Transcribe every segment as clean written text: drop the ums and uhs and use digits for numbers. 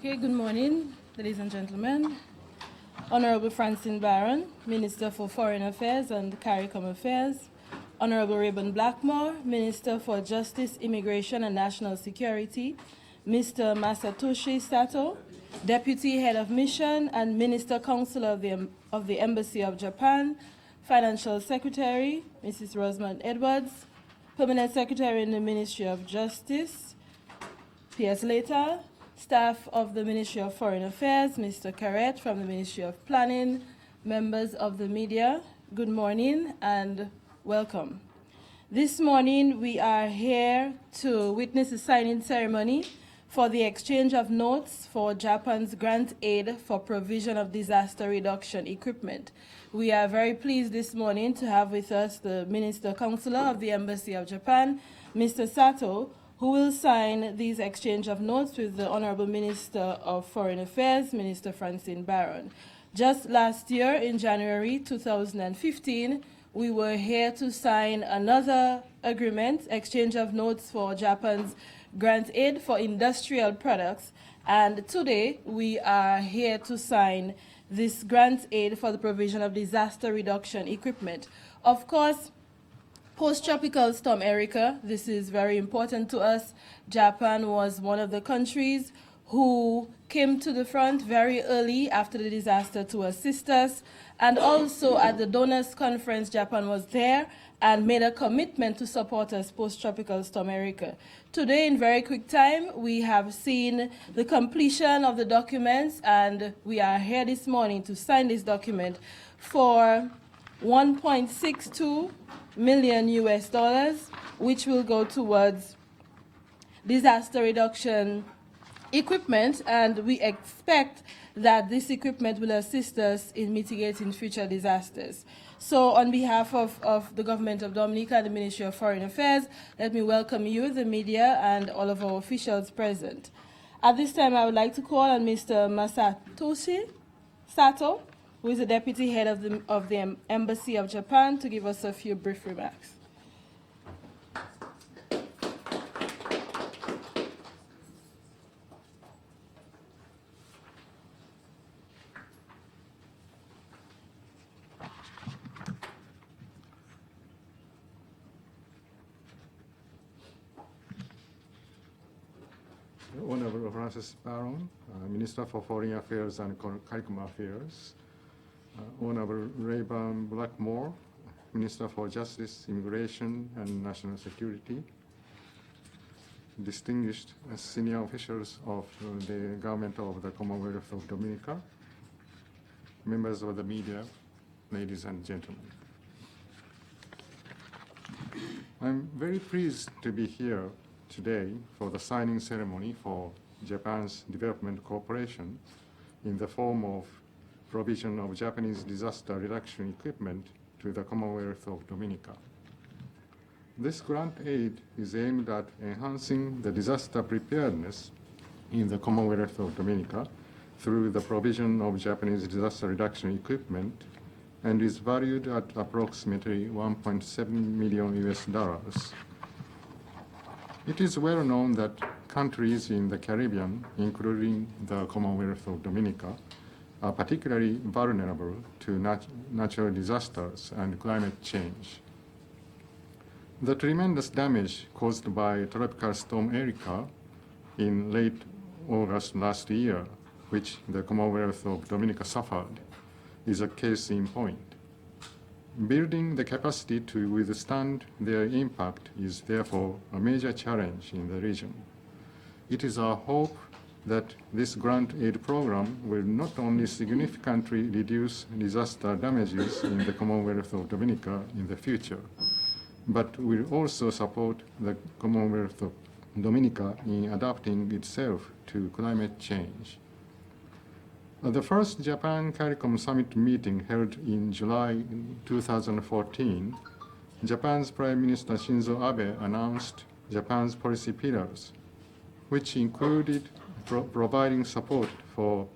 Okay, good morning, ladies and gentlemen. Honorable Francine Barron, Minister for Foreign Affairs and CARICOM Affairs. Honorable Rayburn Blackmore, Minister for Justice, Immigration and National Security. Mr. Masatoshi Sato, Deputy Head of Mission and Minister Counselor of the Embassy of Japan. Financial Secretary, Mrs. Rosamond Edwards. Permanent Secretary in the Ministry of Justice, P.S. Later. Staff of the Ministry of Foreign Affairs, Mr. Carrett from the Ministry of Planning, members of the media, good morning and welcome. This morning we are here to witness the signing ceremony for the exchange of notes for Japan's grant aid for provision of disaster reduction equipment. We are very pleased this morning to have with us the Minister Counselor of the Embassy of Japan, Mr. Sato, who will sign these exchange of notes with the Honorable Minister of Foreign Affairs, Minister Francine Barron. Just last year, in January 2015, we were here to sign another agreement, exchange of notes for Japan's grant aid for industrial products, and today we are here to sign this grant aid for the provision of disaster reduction equipment. Of course, post-tropical storm Erika, this is very important to us. Japan was one of the countries who came to the front very early after the disaster to assist us. And also at the donors conference, Japan was there and made a commitment to support us post-tropical storm Erika. Today, in very quick time, we have seen the completion of the documents, and we are here this morning to sign this document for 1.62 million US dollars, which will go towards disaster reduction equipment, and we expect that this equipment will assist us in mitigating future disasters. So on behalf of the government of Dominica and the Ministry of Foreign Affairs, let me welcome you, the media, and all of our officials present. At this time, I would like to call on Mr. Masatoshi Sato, who is the Deputy Head of the Embassy of Japan, to give us a few brief remarks. Honorable Francis Barron, Minister for Foreign Affairs and CARICOM Affairs. Honorable Rayburn Blackmore, Minister for Justice, Immigration and National Security. Distinguished senior officials of the government of the Commonwealth of Dominica. Members of the media, ladies and gentlemen. I'm very pleased to be here today for the signing ceremony for Japan's development cooperation in the form of provision of Japanese disaster reduction equipment to the Commonwealth of Dominica. This grant aid is aimed at enhancing the disaster preparedness in the Commonwealth of Dominica through the provision of Japanese disaster reduction equipment and is valued at approximately 1.7 million US dollars. It is well known that countries in the Caribbean, including the Commonwealth of Dominica, are particularly vulnerable to natural disasters and climate change. The tremendous damage caused by Tropical Storm Erika in late August last year, which the Commonwealth of Dominica suffered, is a case in point. Building the capacity to withstand their impact is therefore a major challenge in the region. It is our hope that this grant aid program will not only significantly reduce disaster damages in the Commonwealth of Dominica in the future, but will also support the Commonwealth of Dominica in adapting itself to climate change. At the first Japan CARICOM Summit meeting held in July 2014, Japan's Prime Minister Shinzo Abe announced Japan's policy pillars, which included providing support for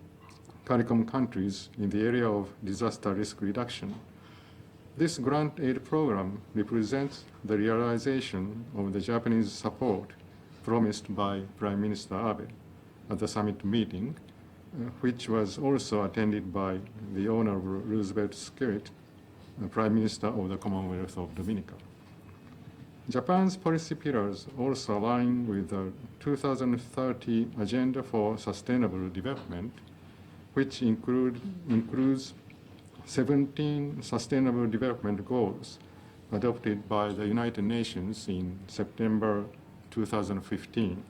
CARICOM countries in the area of disaster risk reduction. This grant aid program represents the realization of the Japanese support promised by Prime Minister Abe at the summit meeting, which was also attended by the Honorable Roosevelt Skerrit, Prime Minister of the Commonwealth of Dominica. Japan's policy pillars also align with the 2030 Agenda for Sustainable Development, which includes 17 Sustainable Development Goals adopted by the United Nations in September 2015.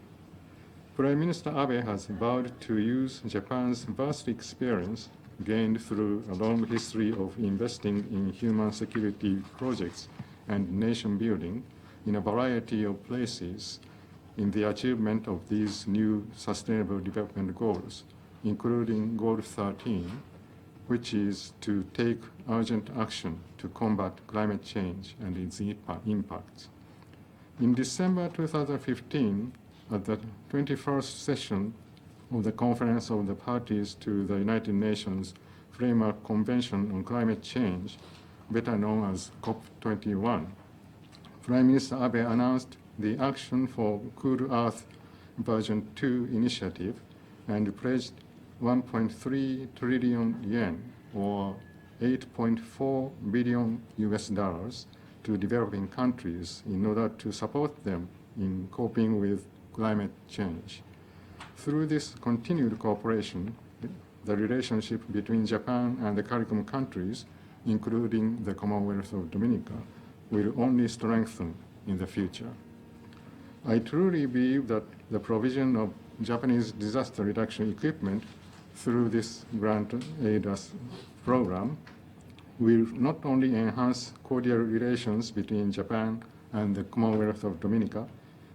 Prime Minister Abe has vowed to use Japan's vast experience gained through a long history of investing in human security projects and nation building in a variety of places in the achievement of these new Sustainable Development Goals, including Goal 13, which is to take urgent action to combat climate change and its impacts. In December 2015, at the 21st session of the Conference of the Parties to the United Nations Framework Convention on Climate Change, better known as COP21, Prime Minister Abe announced the Action for Cool Earth Version 2 initiative and pledged 1.3 trillion yen, or $8.4 billion to developing countries in order to support them in coping with climate change. Through this continued cooperation, the relationship between Japan and the CARICOM countries, including the Commonwealth of Dominica, will only strengthen in the future. I truly believe that the provision of Japanese disaster reduction equipment through this grant aid program will not only enhance cordial relations between Japan and the Commonwealth of Dominica,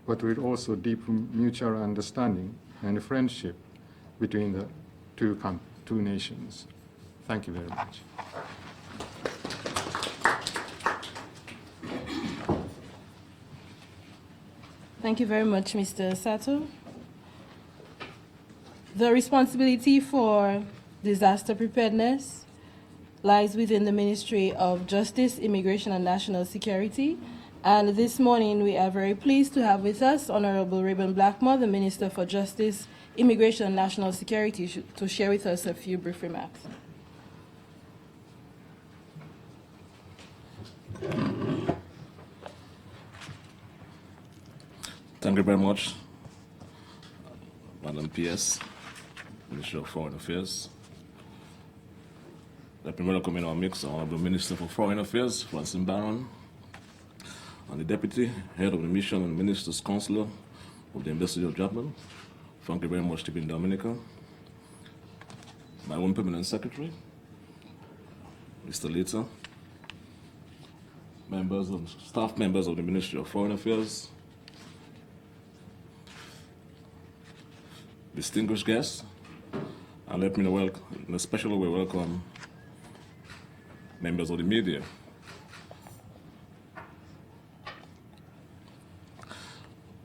but will also deepen mutual understanding and friendship between the two nations. Thank you very much. Thank you very much, Mr. Sato. The responsibility for disaster preparedness lies within the Ministry of Justice, Immigration and National Security. And this morning we are very pleased to have with us Honorable Rayburn Blackmore, the Minister for Justice, Immigration and National Security, to share with us a few brief remarks. Thank you very much, Madam PS, Minister of Foreign Affairs. Let me welcome in our mix Honorable Minister for Foreign Affairs, Francine Barron, and the Deputy Head of the Mission and Minister's Counselor of the Embassy of Japan. Thank you very much, Stephen Dominica. My own Permanent Secretary, Mr. Lita, staff members of the Ministry of Foreign Affairs, distinguished guests, and let me in a special way welcome members of the media.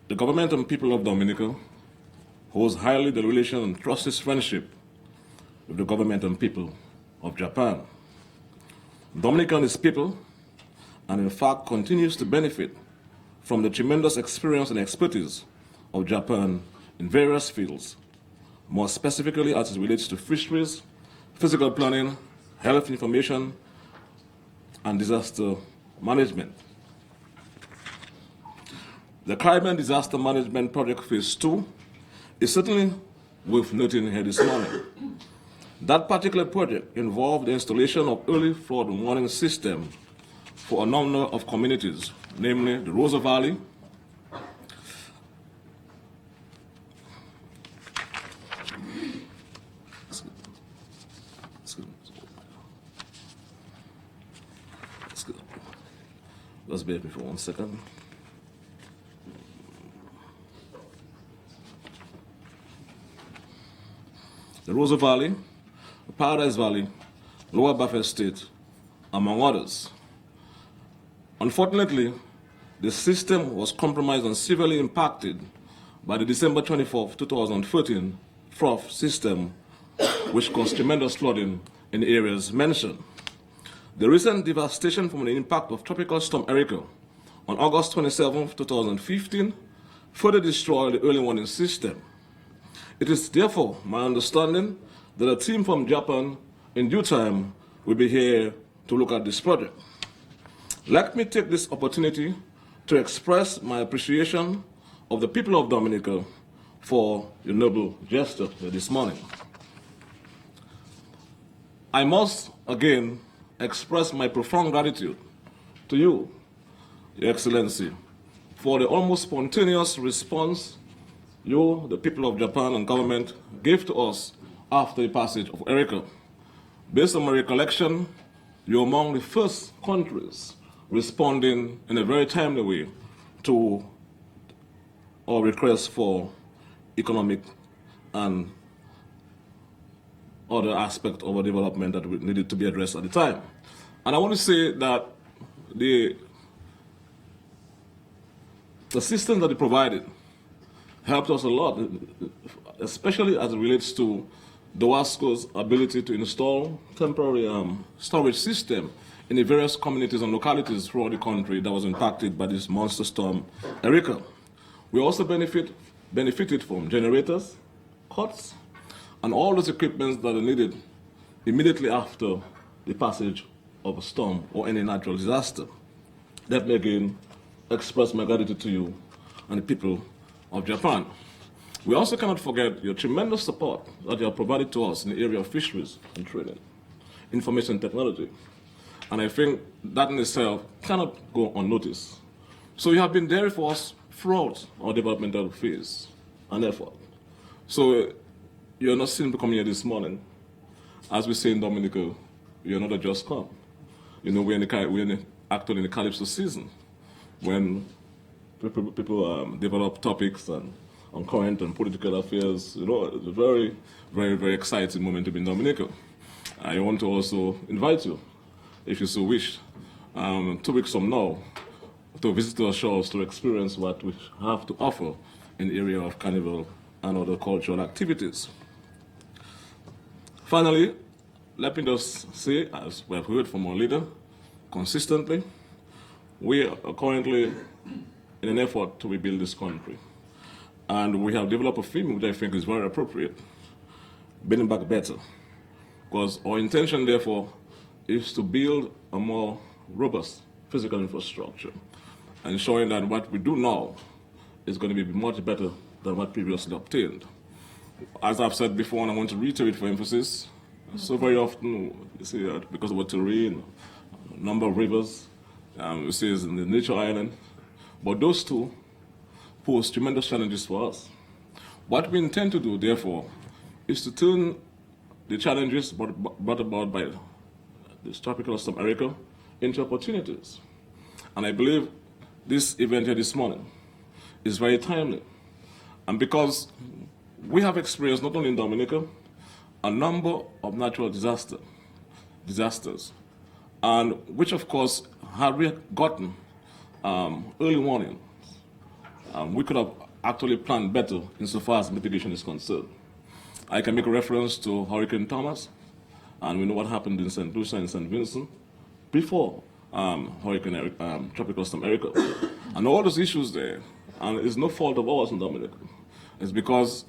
The government and people of Dominica holds highly the relation and trusts friendship with the government and people of Japan. Dominica and its people, and in fact continues to benefit from the tremendous experience and expertise of Japan in various fields, more specifically as it relates to fisheries, physical planning, health information, and disaster management. The Caribbean Disaster Management Project Phase 2 is certainly worth noting here this morning. That particular project involved the installation of early flood warning system for a number of communities, namely the Rosa Valley, Just bear with me for 1 second. The Rosa Valley, the Paradise Valley, Lower Buffet State, among others. Unfortunately, the system was compromised and severely impacted by the December 24, 2013 frost system, which caused tremendous flooding in the areas mentioned. The recent devastation from the impact of Tropical Storm Erika on August 27, 2015 further destroyed the early warning system. It is therefore my understanding that a team from Japan in due time will be here to look at this project. Let me take this opportunity to express my appreciation of the people of Dominica for your noble gesture this morning. I must again express my profound gratitude to you, Your Excellency, for the almost spontaneous response you, the people of Japan and government, gave to us after the passage of Erika. Based on my recollection, you're among the first countries responding in a very timely way to our request for economic and other aspects of our development that needed to be addressed at the time. And I want to say that the assistance that they provided helped us a lot, especially as it relates to DOASCO's ability to install temporary storage system in the various communities and localities throughout the country that was impacted by this monster storm, Erika. We also benefited from generators, cots, and all those equipments that are needed immediately after the passage of a storm or any natural disaster. Let me again express my gratitude to you and the people of Japan. We also cannot forget your tremendous support that you have provided to us in the area of fisheries and trading, information technology. And I think that in itself cannot go unnoticed. So you have been there for us throughout our developmental phase and effort. So you're not simply coming here this morning. As we say in Dominica, you're not a just come. You know, we're actually in the Calypso season when people develop topics and on current and political affairs. You know, it's a very, very, very exciting moment to be in Dominica. I want to also invite you, if you so wish, 2 weeks from now, to visit our shores to experience what we have to offer in the area of carnival and other cultural activities. Finally, let me just say, as we have heard from our leader consistently, we are currently in an effort to rebuild this country. And we have developed a theme which I think is very appropriate, building back better. Because our intention, therefore, is to build a more robust physical infrastructure, ensuring that what we do now is going to be much better than what previously obtained. As I've said before, and I want to reiterate for emphasis, so very often you see that because of the terrain, number of rivers, you see it's in the nature island, but those two pose tremendous challenges for us. What we intend to do, therefore, is to turn the challenges brought about by this tropical storm Erika into opportunities. And I believe this event here this morning is very timely. And because we have experienced, not only in Dominica, a number of natural disasters, and which of course, had we gotten early warning, we could have actually planned better insofar as mitigation is concerned. I can make a reference to Hurricane Thomas, and we know what happened in St. Lucia and St. Vincent before tropical storm Erika. And all those issues there, and it's no fault of ours in Dominica. It's because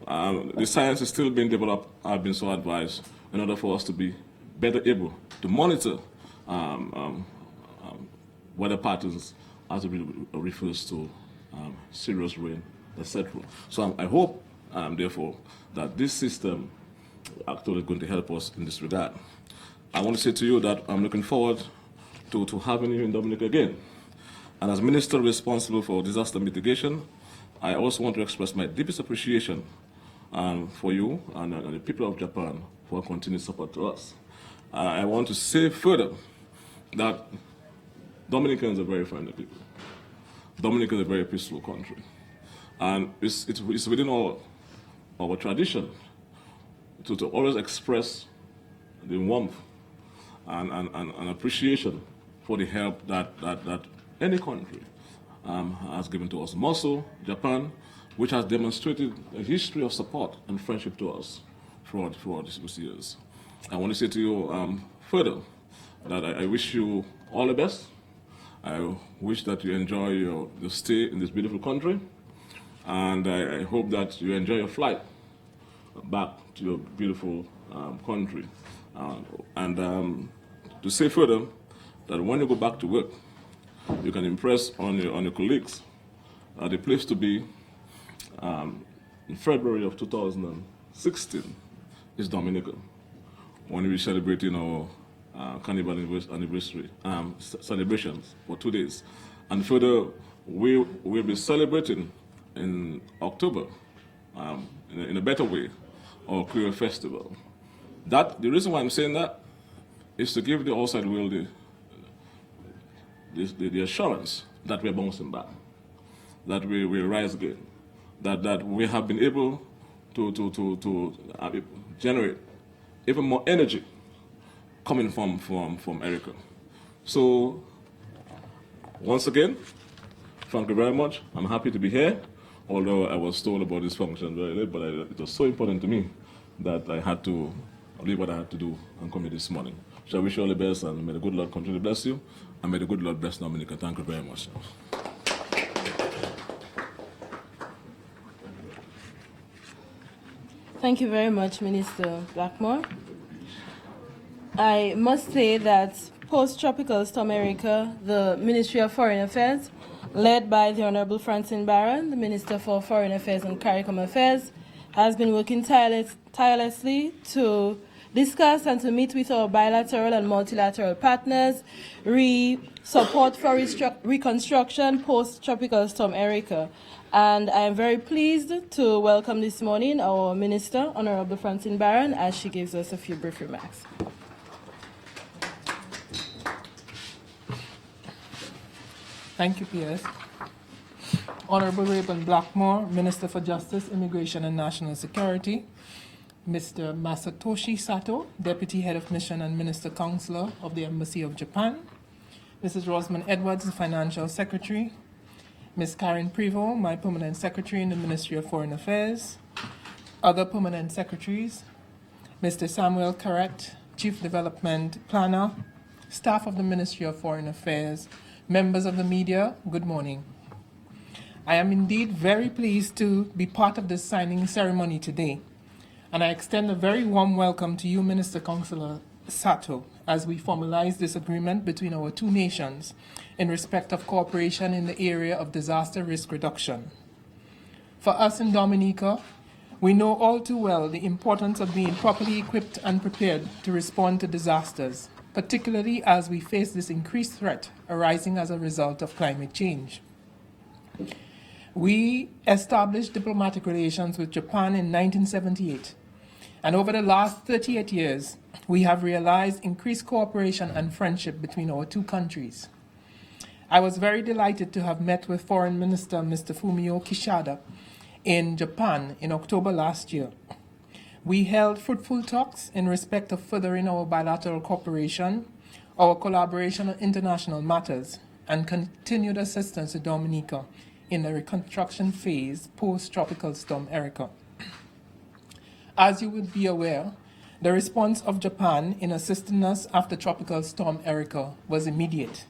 the science is still being developed, I've been so advised, in order for us to be better able to monitor weather patterns as it refers to serious rain, etc. So I hope, therefore, that this system actually is going to help us in this regard. I want to say to you that I'm looking forward to having you in Dominica again. And as Minister responsible for disaster mitigation, I also want to express my deepest appreciation for you and the people of Japan for continued support to us. I want to say further that Dominicans are very friendly people. Dominica is a very peaceful country. And it's within our tradition to always express the warmth and appreciation for the help that any country has given to us. More so, Japan, which has demonstrated a history of support and friendship to us throughout these years. I want to say to you further that I wish you all the best. I wish that you enjoy your stay in this beautiful country, and I hope that you enjoy your flight back to your beautiful country. To say further that when you go back to work, you can impress on your colleagues. The place to be in February of 2016 is Dominica, when we're celebrating our Carnival anniversary celebrations for 2 days. And further, we'll be celebrating in October in a better way our Queer Festival. The reason why I'm saying that is to give the outside world the assurance that we're bouncing back, that we rise again, that we have been able to generate even more energy coming from Erica. So, once again, thank you very much. I'm happy to be here, although I was told about this function very late, but it was so important to me that I had to leave what I had to do and come here this morning. So I wish you all the best, and may the good Lord continue to bless you, and may the good Lord bless Dominica. Thank you very much. Thank you very much, Minister Blackmore. I must say that post-tropical storm Erica, the Ministry of Foreign Affairs, led by the Honorable Francine Barron, the Minister for Foreign Affairs and CARICOM Affairs, has been working tirelessly to discuss and to meet with our bilateral and multilateral partners, support for reconstruction post-tropical storm Erica. And I am very pleased to welcome this morning our Minister, Honorable Francine Barron, as she gives us a few brief remarks. Thank you, PS. Honorable Rayburn Blackmore, Minister for Justice, Immigration and National Security. Mr. Masatoshi Sato, Deputy Head of Mission and Minister Counselor of the Embassy of Japan. Mrs. Rosamond Edwards, the Financial Secretary. Ms. Karen Prevost, my Permanent Secretary in the Ministry of Foreign Affairs. Other Permanent Secretaries. Mr. Samuel Carrett, Chief Development Planner. Staff of the Ministry of Foreign Affairs. Members of the media, good morning. I am indeed very pleased to be part of this signing ceremony today, and I extend a very warm welcome to you, Minister Counselor Sato, as we formalize this agreement between our two nations in respect of cooperation in the area of disaster risk reduction. For us in Dominica, we know all too well the importance of being properly equipped and prepared to respond to disasters, particularly as we face this increased threat arising as a result of climate change. We established diplomatic relations with Japan in 1978, and over the last 38 years, we have realized increased cooperation and friendship between our two countries. I was very delighted to have met with Foreign Minister Mr. Fumio Kishida in Japan in October last year. We held fruitful talks in respect of furthering our bilateral cooperation, our collaboration on international matters, and continued assistance to Dominica in the reconstruction phase post-tropical storm Erica. As you would be aware, the response of Japan in assisting us after tropical storm Erica was immediate.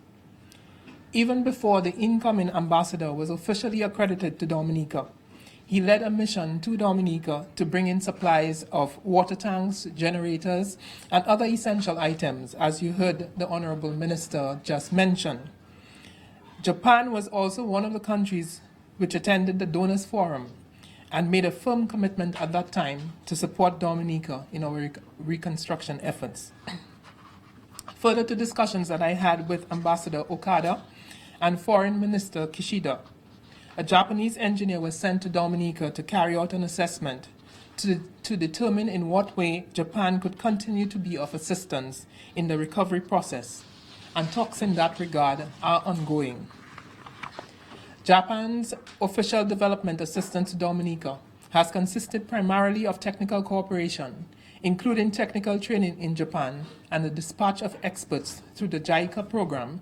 Even before the incoming ambassador was officially accredited to Dominica, he led a mission to Dominica to bring in supplies of water tanks, generators, and other essential items, as you heard the Honorable Minister just mention. Japan was also one of the countries which attended the Donors Forum and made a firm commitment at that time to support Dominica in our reconstruction efforts. Further to discussions that I had with Ambassador Okada and Foreign Minister Kishida, a Japanese engineer was sent to Dominica to carry out an assessment to determine in what way Japan could continue to be of assistance in the recovery process, and talks in that regard are ongoing. Japan's official development assistance to Dominica has consisted primarily of technical cooperation, including technical training in Japan and the dispatch of experts through the JICA program,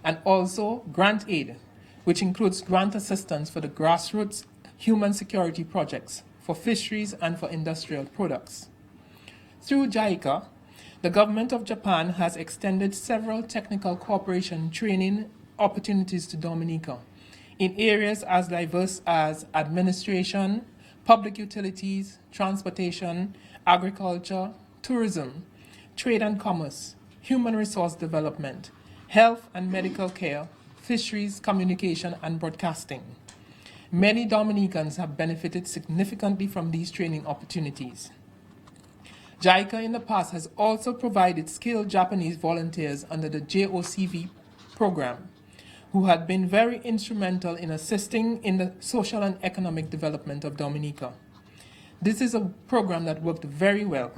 and also grant aid, which includes grant assistance for the grassroots human security projects, for fisheries, and for industrial products. Through JICA, the government of Japan has extended several technical cooperation training opportunities to Dominica in areas as diverse as administration, public utilities, transportation, agriculture, tourism, trade and commerce, human resource development, health and medical care, fisheries, communication, and broadcasting. Many Dominicans have benefited significantly from these training opportunities. JICA in the past has also provided skilled Japanese volunteers under the JOCV program, who had been very instrumental in assisting in the social and economic development of Dominica. This is a program that worked very well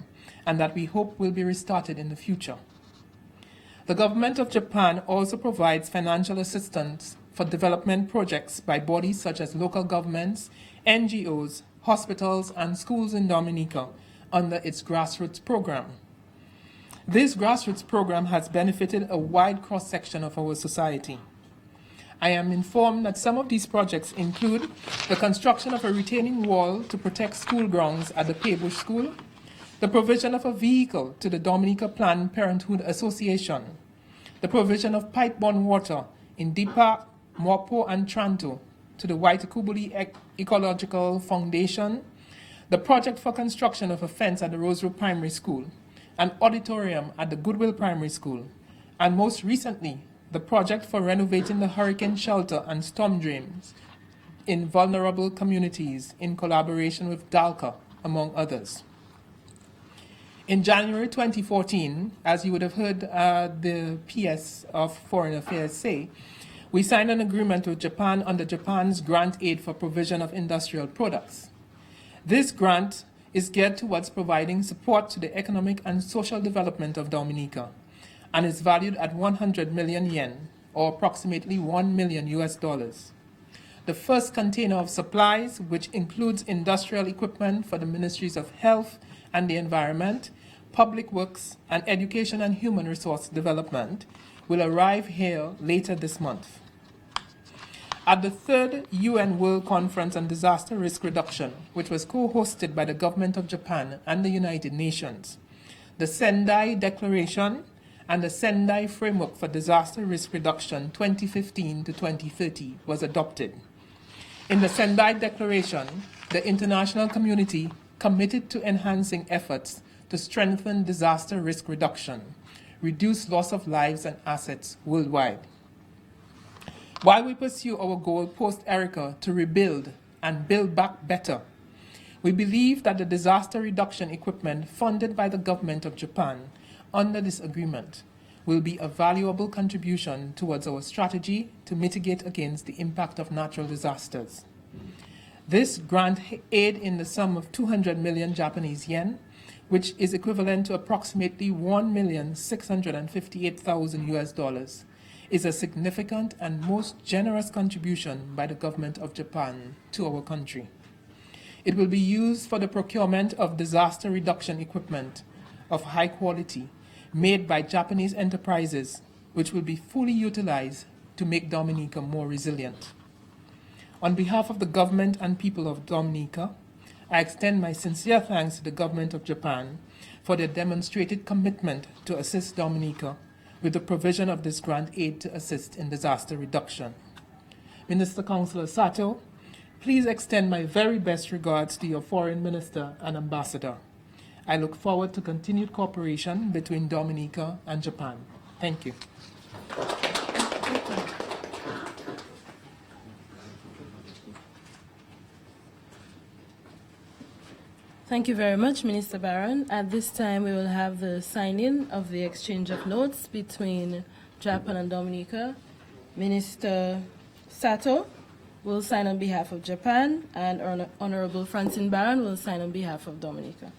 and that we hope will be restarted in the future. The government of Japan also provides financial assistance for development projects by bodies such as local governments, NGOs, hospitals, and schools in Dominica under its grassroots program. This grassroots program has benefited a wide cross-section of our society. I am informed that some of these projects include the construction of a retaining wall to protect school grounds at the Paybush School, the provision of a vehicle to the Dominica Planned Parenthood Association, the provision of pipe-borne water in Dipa, Mopo, and Tranto to the Waitakubuli Ecological Foundation, the project for construction of a fence at the Roseville Primary School, an auditorium at the Goodwill Primary School, and most recently, the project for renovating the hurricane shelter and storm drains in vulnerable communities in collaboration with DALCA, among others. In January 2014, as you would have heard the PS of Foreign Affairs say, we signed an agreement with Japan under Japan's grant aid for provision of industrial products. This grant is geared towards providing support to the economic and social development of Dominica and is valued at 100 million yen, or approximately $1 million. The first container of supplies, which includes industrial equipment for the Ministries of Health and the Environment, Public Works, and Education and Human Resource Development, will arrive here later this month. At the third UN World Conference on Disaster Risk Reduction, which was co-hosted by the government of Japan and the United Nations, the Sendai Declaration and the Sendai Framework for Disaster Risk Reduction 2015 to 2030 was adopted. In the Sendai Declaration, the international community committed to enhancing efforts to strengthen disaster risk reduction, reduce loss of lives and assets worldwide. While we pursue our goal post-Erica to rebuild and build back better, we believe that the disaster reduction equipment funded by the government of Japan under this agreement will be a valuable contribution towards our strategy to mitigate against the impact of natural disasters. This grant aid in the sum of 200 million Japanese yen, which is equivalent to approximately $1,658,000, is a significant and most generous contribution by the government of Japan to our country. It will be used for the procurement of disaster reduction equipment of high quality made by Japanese enterprises, which will be fully utilized to make Dominica more resilient. On behalf of the government and people of Dominica, I extend my sincere thanks to the government of Japan for their demonstrated commitment to assist Dominica with the provision of this grant aid to assist in disaster reduction. Minister Councillor Sato, please extend my very best regards to your Foreign Minister and Ambassador. I look forward to continued cooperation between Dominica and Japan. Thank you. Thank you very much, Minister Barron. At this time, we will have the signing of the exchange of notes between Japan and Dominica. Minister Sato will sign on behalf of Japan, and Honorable Francine Barron will sign on behalf of Dominica.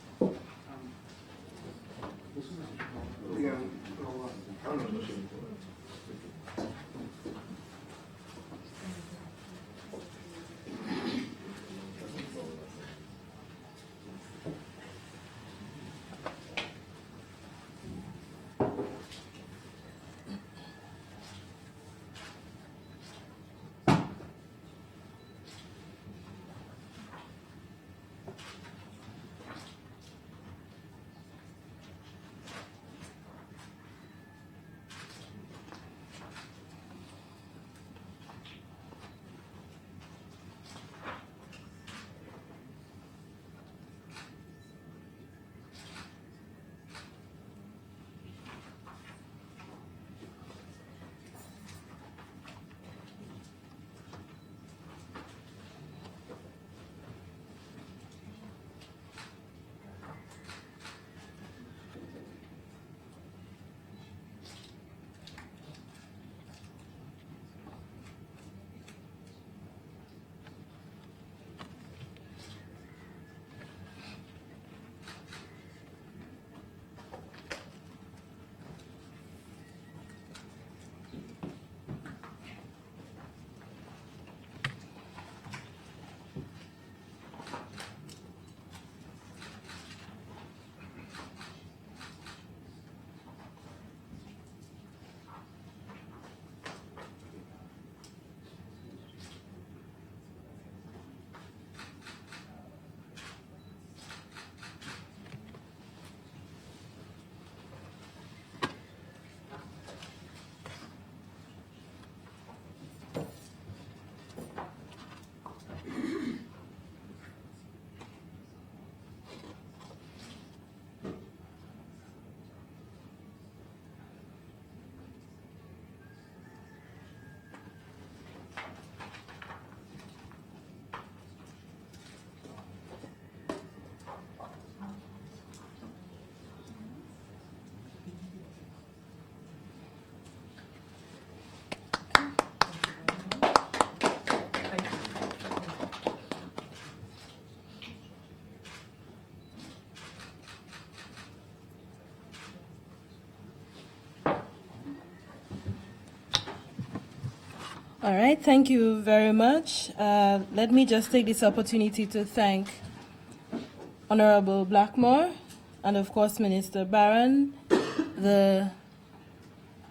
All right, thank you very much. Let me just take this opportunity to thank Honorable Blackmore and, of course, Minister Barron, the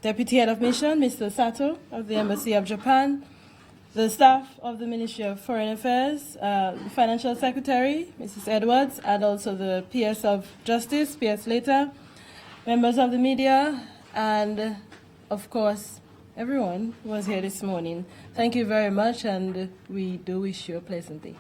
Deputy Head of Mission, Mr. Sato of the Embassy of Japan, the staff of the Ministry of Foreign Affairs, the Financial Secretary, Mrs. Edwards, and also the PS of Justice, PS Later, members of the media, and, of course, everyone who was here this morning. Thank you very much, and we do wish you a pleasant day.